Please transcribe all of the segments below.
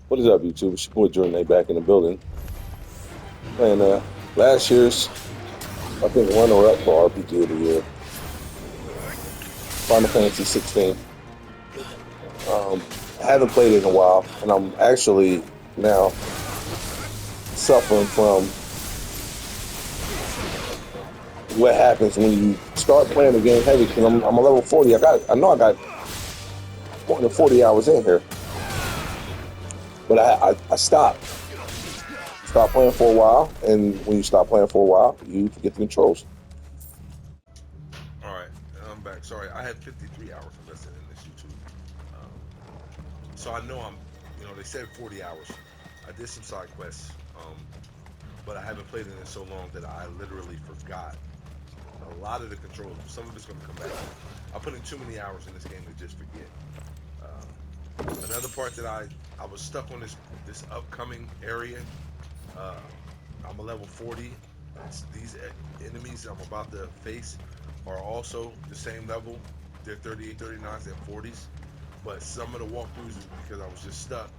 What is up, YouTube? It's your boy Jordan A back in the building. And last year's, I think, runner-up for RPG of the year, Final Fantasy 16. I haven't played it in a while, and I'm actually now suffering from what happens when you start playing the game heavy. Because I'm a level 40. I know I got more than 40 hours in here, but I stopped. Stop playing for a while, and when you stop playing for a while, you forget the controls. All right, I'm back. Sorry, I had 53 hours invested in this YouTube. Um, so I know they said 40 hours. I did some side quests, but I haven't played it in so long that I literally forgot a lot of the controls. Some of it's going to come back. I put in too many hours in this game to just forget. Another part that I was stuck on this upcoming area. Uh, I'm a level 40. These enemies I'm about to face are also the same level. They're 38, 39s, and 40s. But some of the walkthroughs is because I was just stuck.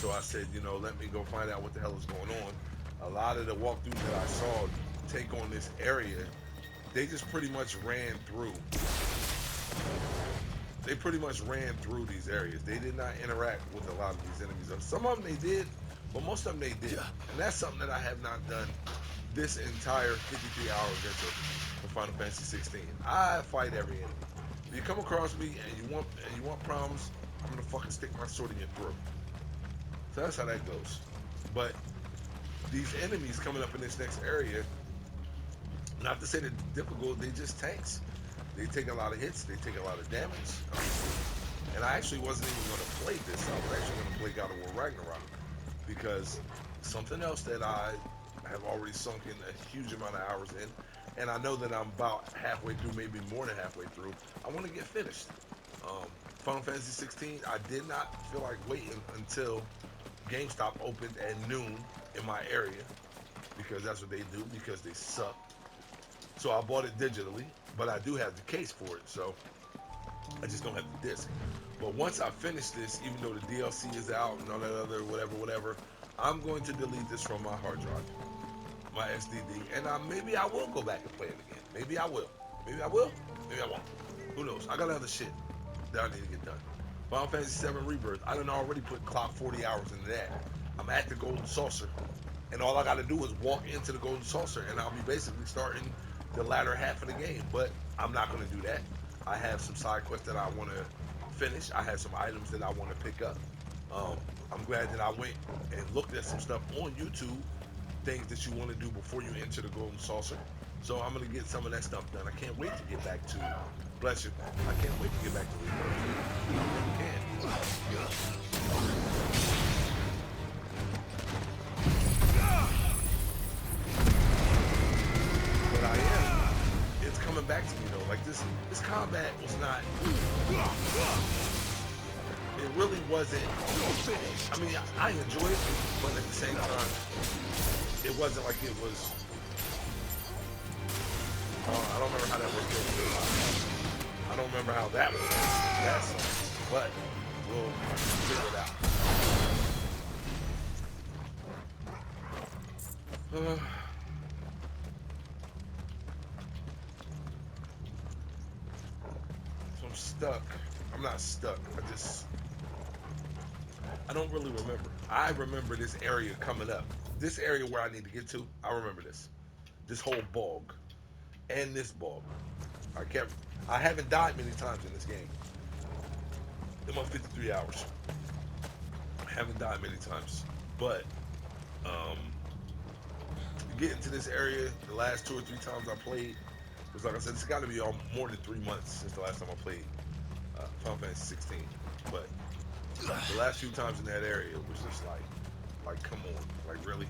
So I said, let me go find out what the hell is going on. A lot of the walkthroughs that I saw take on this area, they just pretty much ran through. They pretty much ran through these areas. They did not interact with a lot of these enemies. Some of them they did, but most of them they didn't. And that's something that I have not done this entire 53-hour adventure for Final Fantasy 16. I fight every enemy. If you come across me and you want problems, I'm gonna fucking stick my sword in your throat. So that's how that goes. But these enemies coming up in this next area, not to say they're difficult, they just tanks. They take a lot of hits, they take a lot of damage. And I actually wasn't even going to play this. I was actually going to play God of War Ragnarok because something else that I have already sunk in a huge amount of hours in, and I know that I'm about halfway through, maybe more than halfway through. I want to get finished. Final Fantasy 16. I did not feel like waiting until GameStop opened at noon in my area because that's what they do because they suck. So I bought it digitally, but I do have the case for it. So I just don't have the disc. But once I finish this, even though the DLC is out and all that other whatever, I'm going to delete this from my hard drive, my SDD, and maybe I will go back and play it again. Maybe I will. Maybe I will. Maybe I won't. Who knows? I got other shit that I need to get done. Final Fantasy 7 Rebirth. I done already put clock 40 hours into that. I'm at the Golden Saucer, and all I got to do is walk into the Golden Saucer, and I'll be basically starting the latter half of the game. But I'm not going to do that. I have some side quests that I want to finish. I have some items that I want to pick up. I'm glad that I went and looked at some stuff on YouTube, things that you want to do before you enter the Golden Saucer. So I'm going to get some of that stuff done. I can't wait to get back to, bless you, I can't wait to get back to Rebirth. I really can't. But I am. It's coming back to me though. Like this combat was not. It really wasn't. I mean, I enjoyed it, but at the same time, it wasn't like it was. I don't remember how that was. I don't remember how that was. That's but we'll figure it out. So I'm stuck. I'm not stuck. I don't really remember. I remember this area coming up. This area where I need to get to. I remember this. This whole bog and this bog. I kept. I haven't died many times in this game. In my 53 hours, I haven't died many times. But um, getting to this area, the last 2 or 3 times I played was like I said. It's got to be on more than 3 months since the last time I played Final Fantasy 16. But the last few times in that area, it was just like come on, like really.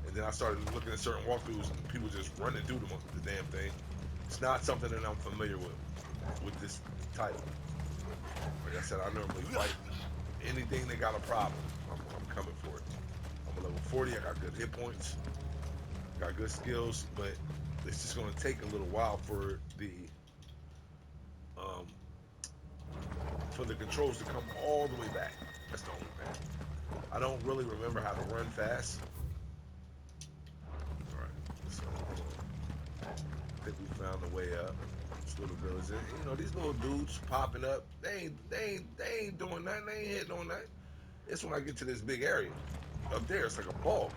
And then I started looking at certain walkthroughs and people just running through the damn thing. It's not something that I'm familiar with this title. Like I said, I normally fight anything that got a problem. I'm coming for it. I'm a level 40. I got good hit points. Got good skills, but it's just going to take a little while um, for the controls to come all the way back. That's the only thing. I don't really remember how to run fast. All right, so I think we found the way up. This little village, and, you know, these little dudes popping up. They ain't doing nothing. They ain't hitting on nothing. It's when I get to this big area up there. It's like a ball.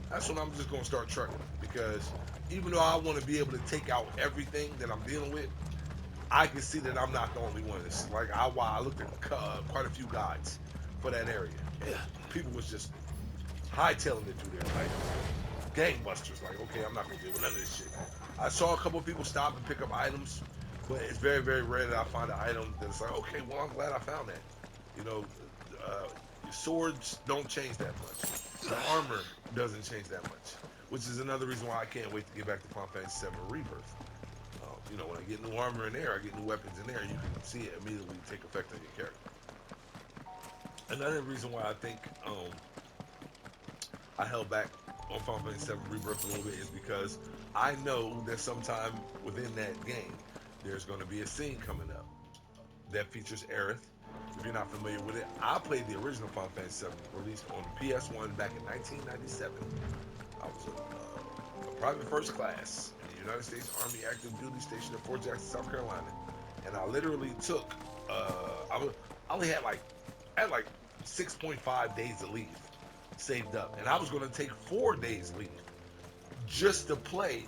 That's when I'm just gonna start trucking because even though I want to be able to take out everything that I'm dealing with, I can see that I'm not the only one. It's like I looked at quite a few guides for that area, and people was just hightailing it through there like gangbusters. Like, okay, I'm not gonna deal with none of this shit. I saw a couple of people stop and pick up items, but it's very, very rare that I find an item that's like, okay, well, I'm glad I found that. You know, your swords don't change that much. The armor doesn't change that much, which is another reason why I can't wait to get back to Final Fantasy VII Rebirth. You know, when I get new armor in there, I get new weapons in there, you can see it immediately take effect on your character. Another reason why I think I held back on Final Fantasy VII Rebirth a little bit is because I know that sometime within that game, there's going to be a scene coming up that features Aerith. If you're not familiar with it, I played the original Final Fantasy VII, released on PS1 back in 1997. I was a private first class in the United States Army active duty stationed at Fort Jackson, South Carolina, and I literally took I only had like 6.5 days of leave saved up, and I was going to take 4 days leave just to play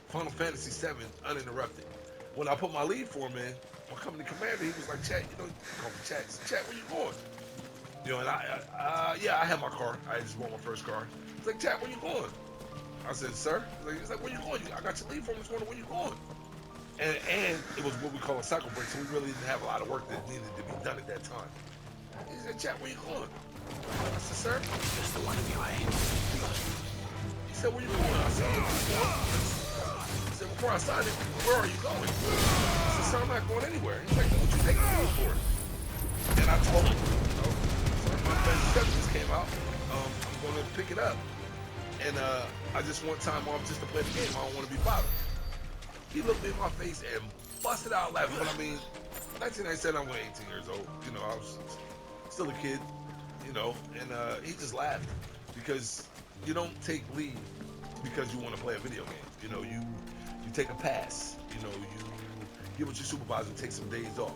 Final Fantasy VII uninterrupted. When I put my leave form in, my company commander, he was like, "Chat, you know, call me Chat. Chat, where you going?" You know, and I had my car. I just bought my first car. He's like, "Chat, where you going?" I said, "Sir." He's like, "Where you going? I got your leave form this morning. Where you going?" And it was what we call a cycle break, so we really didn't have a lot of work that needed to be done at that time. He said, "Chat, where you going?" I said, "Sir." Just the one of you, eh? He said, "Where you going?" I said, "Where you going?" He said, "Before I signed it, where are you going?" I said, "Sir, I'm not going anywhere." He's like, "Then what you taking me for?" And I told him, you know, "Sir, my Fantasy 7 just came out. I'm going to pick it up. And I just want time off just to play the game. I don't want to be bothered." He looked me in my face and busted out laughing. But I mean, 1997, I was 18 years old. You know, I was still a kid, you know, and he just laughed because you don't take leave because you want to play a video game. You know, you take a pass. You know, you get with your supervisor and take some days off.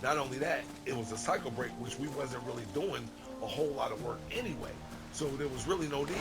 Not only that, it was a cycle break, which we wasn't really doing a whole lot of work anyway. So there was really no need.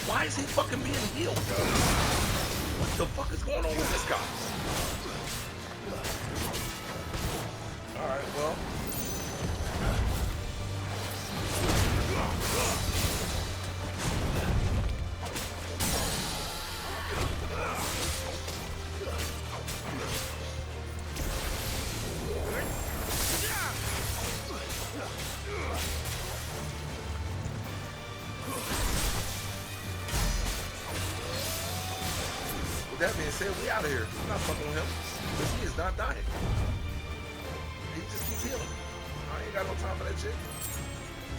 Why is he fucking being healed? What the fuck is going on with this guy? Alright, well. With that being said, we out of here. I'm not fucking with him. Because he is not dying. He just keeps healing. I ain't got no time for that shit. I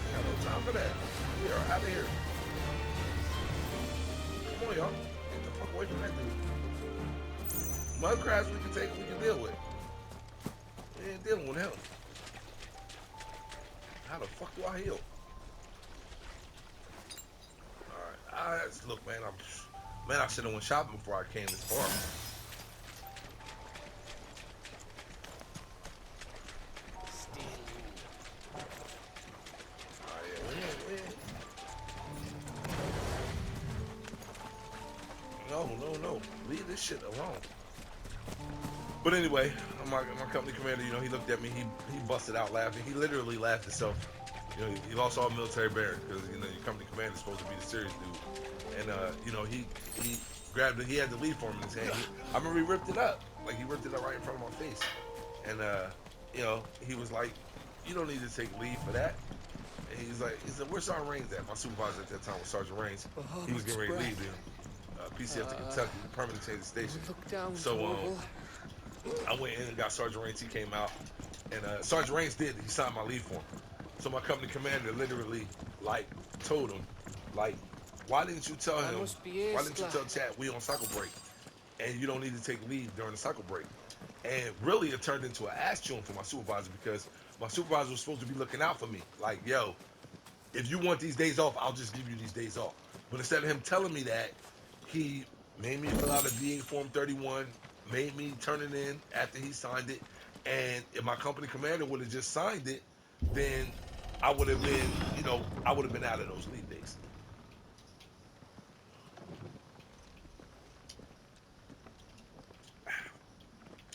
ain't got no time for that. We are out of here. Come on, y'all. Get the fuck away from that dude. Mudcrabs we can take, we can deal with. We ain't dealing with him. How the fuck do I heal? Alright, look, man, I should have went shopping before I came this far. No. Leave this shit alone. But anyway, my company commander, you know, he looked at me, he busted out laughing. He literally laughed himself. You know, he lost all military bearing because, you know, your company commander is supposed to be the serious dude. And, you know, he grabbed it. He had the lead form in his hand. I remember he ripped it up. Like he ripped it up right in front of my face. And he was like, "You don't need to take leave for that." And he said, "Where's Sergeant Raines at?" My supervisor at that time was Sergeant Raines. He was getting ready to leave the PCF to Kentucky, permanent change of station. Look down, So Torval. I went in and got Sergeant Raines. He came out, and Sergeant Raines he signed my leave form. So my company commander literally like told him, like, why didn't you tell him? Why didn't you tell Chad we on cycle break and you don't need to take leave during the cycle break? And really, it turned into an ass chewing for my supervisor because my supervisor was supposed to be looking out for me. Like, yo, if you want these days off, I'll just give you these days off. But instead of him telling me that, he made me fill out a VA Form 31, made me turn it in after he signed it. And if my company commander would have just signed it, then I would have been, I would have been out of those leave days.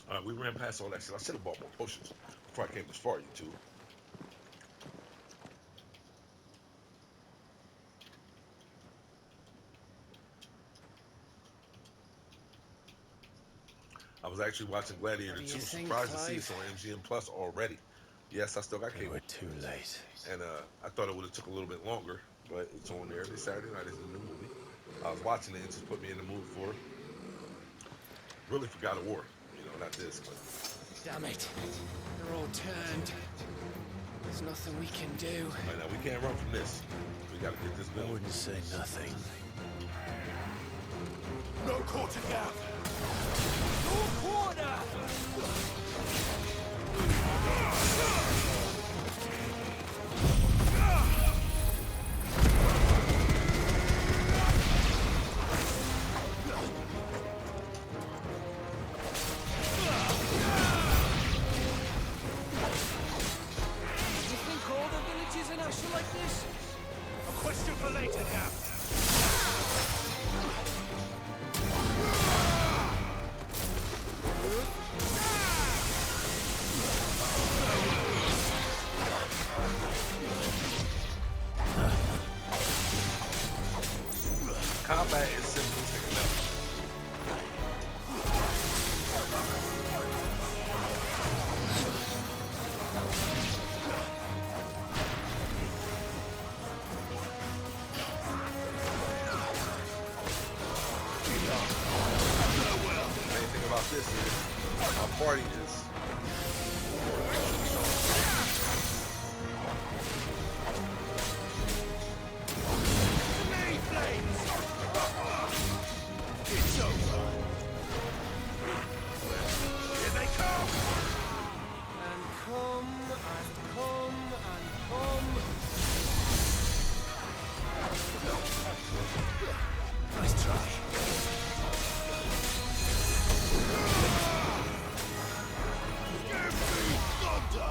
All right, we ran past all that shit. I should have bought more potions before I came this far, YouTube. I was actually watching Gladiator 2. Surprised to see it's on MGM Plus already. Yes, I still got cable. We're too late. And I thought it would have took a little bit longer, but it's on there. This Saturday night is the new movie. I was watching it and just put me in the mood for really for God of War. Not this, but Damn it. They're all turned. There's nothing we can do. right now we can't run from this. We gotta get this I going. wouldn't say nothing. No quarter gap! No quarter! You think all the villages in Ash are like this? A question for later, Gap. Combat is simplistic enough. The main thing about this is my party is It's over. Here they come. And come, and come, and come. Nice try. Give me thunder.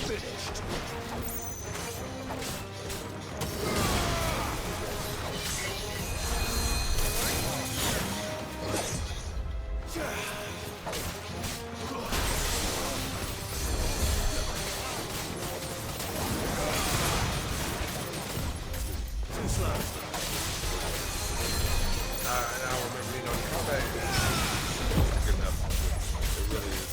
Finished. Too slow. now remember, the combat is simplistic enough. It really is.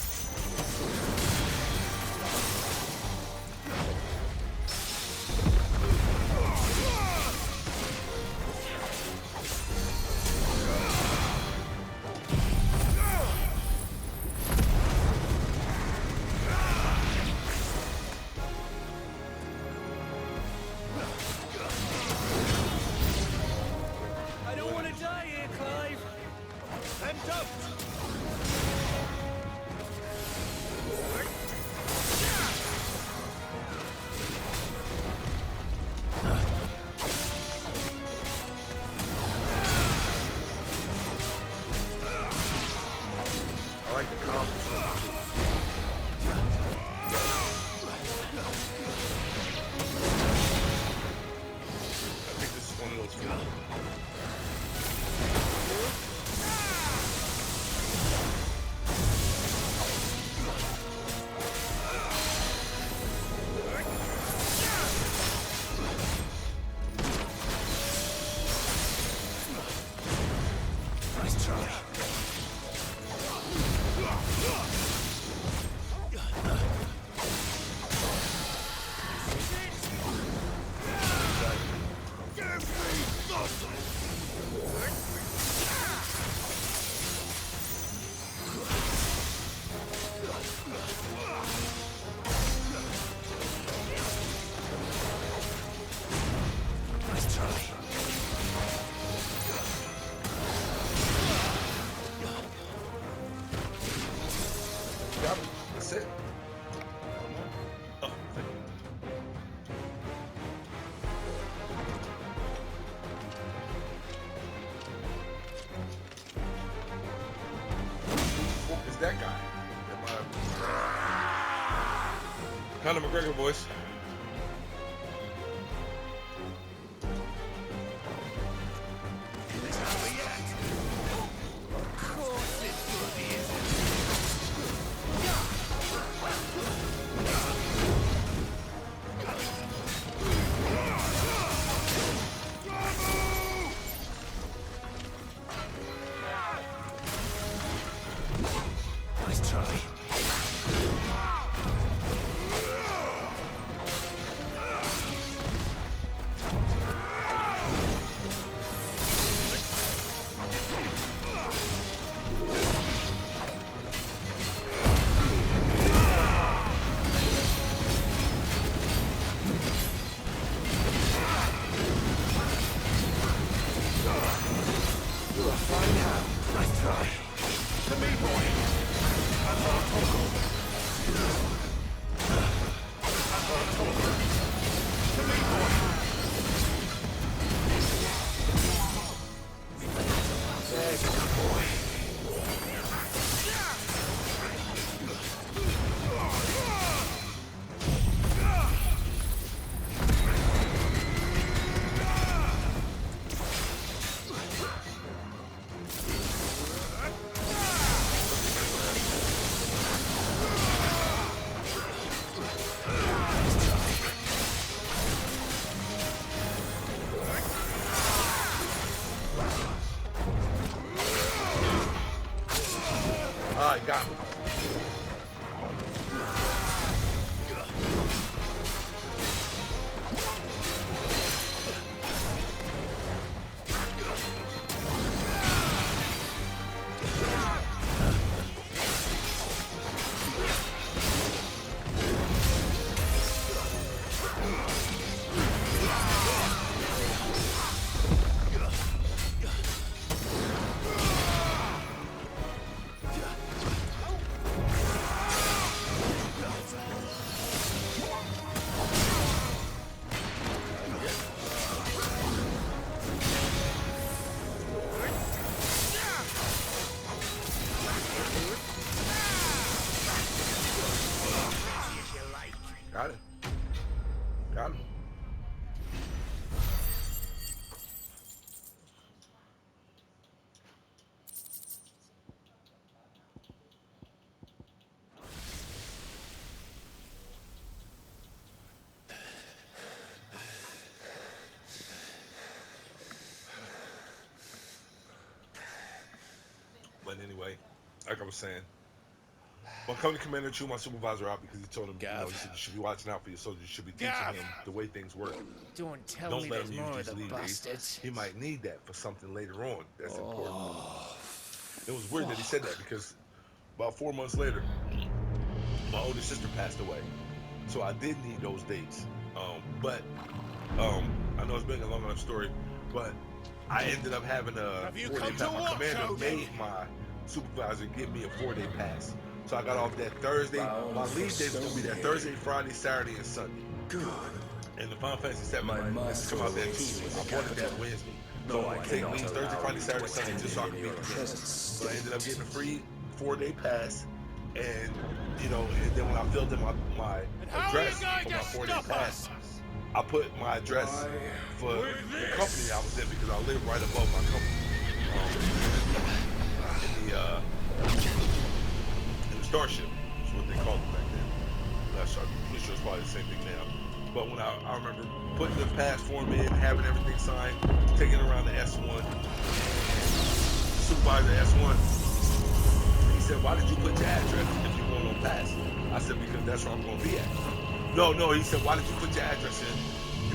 I don't want to die here, Clive. Then Nice try. Give me thunder! Nice try. Got him. That's it. Oh, thank you. Is that guy? Conor McGregor voice. It's over yet. Of course it bloody isn't. Nice try. Nice try. To me, boy. To me, boy. There you go, boy. Alright, got him. Got it. Got him. But anyway, like I was saying, well, Company Commander Chu, my supervisor, out because he told him, you know, he said you should be watching out for your soldiers. You should be teaching him the way things work. Don't tell Don't me let there's him more use of these the lead days. bastards. He might need that for something later on that's important. It was weird that he said that because about 4 months later, my older sister passed away. So I did need those dates. But I know it's been a long enough story, but I ended up having a Have you 4-day come pass. to My watch, commander Cody? made my supervisor give me a 4-day pass. So I got off that Thursday. My leave days was gonna be that Thursday, Friday, Saturday, and Sunday. Good. And the Final Fantasy VII My used master to come out that awaits you Tuesday. in I the bought it that capital. Wednesday. No, So I I take cannot leave Thursday, allow Friday, you Saturday, to Sunday just so I attend can in be your the game. present So I ended up state. getting a free 4-day pass, and you know, and then when I filled in my And how are you address going for to my 4-day stop pass, us? I put my address for the company I was in because I live right above my company. In the Starship, is what they called it back then. I'm pretty sure it's probably the same thing now. But when I remember putting the pass form in, having everything signed, taking it around the S1, the supervisor S1, he said, "Why did you put your address if you're going on pass?" I said, "Because that's where I'm going to be at." No, he said, "Why did you put your address in?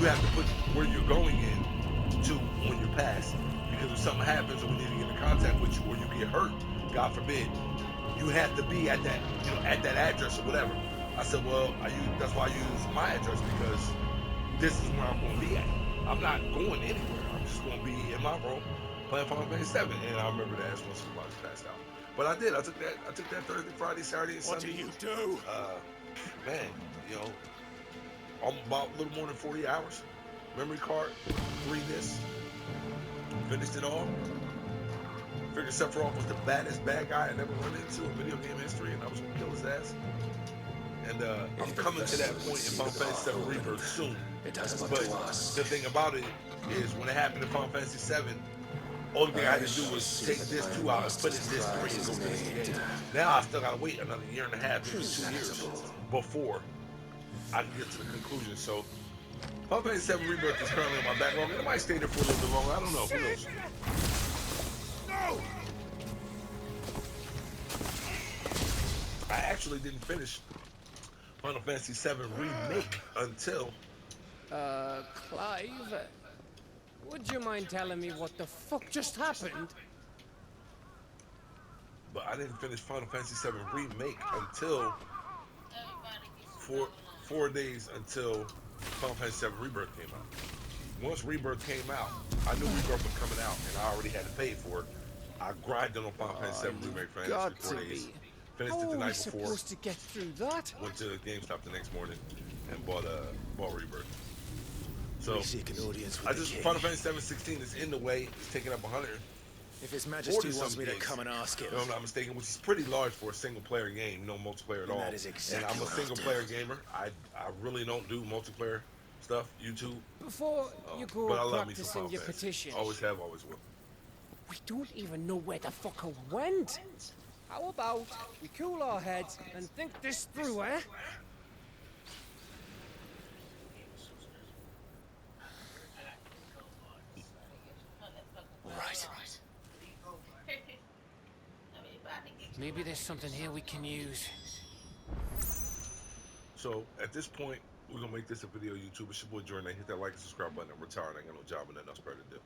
You have to put where you're going in to on your pass. Because if something happens or we need to get in contact with you or you get hurt, God forbid, you have to be at that, at that address or whatever." I said, "Well, that's why I use my address because this is where I'm going to be at. I'm not going anywhere. I'm just going to be in my room playing Final Fantasy 7." And I remember that as one supervisor passed out. But I did. I took that Thursday, Friday, Saturday, and What Sunday. do you do? Man, I'm about a little more than 40 hours. Memory card, 3 discs. Finished it all. Figured Sephiroth was the baddest bad guy I never run into in video game history, and I was gonna kill his ass. And I'm coming to that point in Final Fantasy VII Rebirth soon. It has but But to us. the thing about it is, when it happened in Final Fantasy VII, only thing I had to do was take this 2 out and put in this 3 and go finish the game. Now I still gotta wait another year and a half, maybe 2 years before I can get to the conclusion. So Final Fantasy VII Rebirth is currently on my backlog. It might stay there for a little bit longer. I don't know. Who knows? No! I actually didn't finish Final Fantasy VII Remake until Clive, would you mind telling me what the fuck just happened? but I didn't finish Final Fantasy VII Remake until 4 days until Final Fantasy VII Rebirth came out. Once Rebirth came out, I knew Rebirth was coming out, and I already had to pay for it. I grinded on Final Fantasy VII Remake for an extra Got 4 to days. be. Finished How it the are we night before. supposed to get through that? Went to GameStop the next morning and bought Rebirth. So We seek an audience with I the just king. Final Fantasy VII 16 is in the way. It's taking up 100. If His Majesty 40 wants me to gigs, come and ask him, if I'm not mistaken, which is pretty large for a single player game, no multiplayer at all. that is exactly And I'm a what I'll single do. player gamer. I really don't do multiplayer stuff, YouTube. Before you go But I love me some practicing Final your Fantasy. petition, Always have, always will. we don't even know where the fuck I went. How about we cool our heads and think this through, eh? right. Maybe there's something here we can use. So at this point, we're gonna make this a video YouTube. It's your boy Jordan. Hit that like and subscribe button. I'm retired. I ain't got no job and nothing else better to do.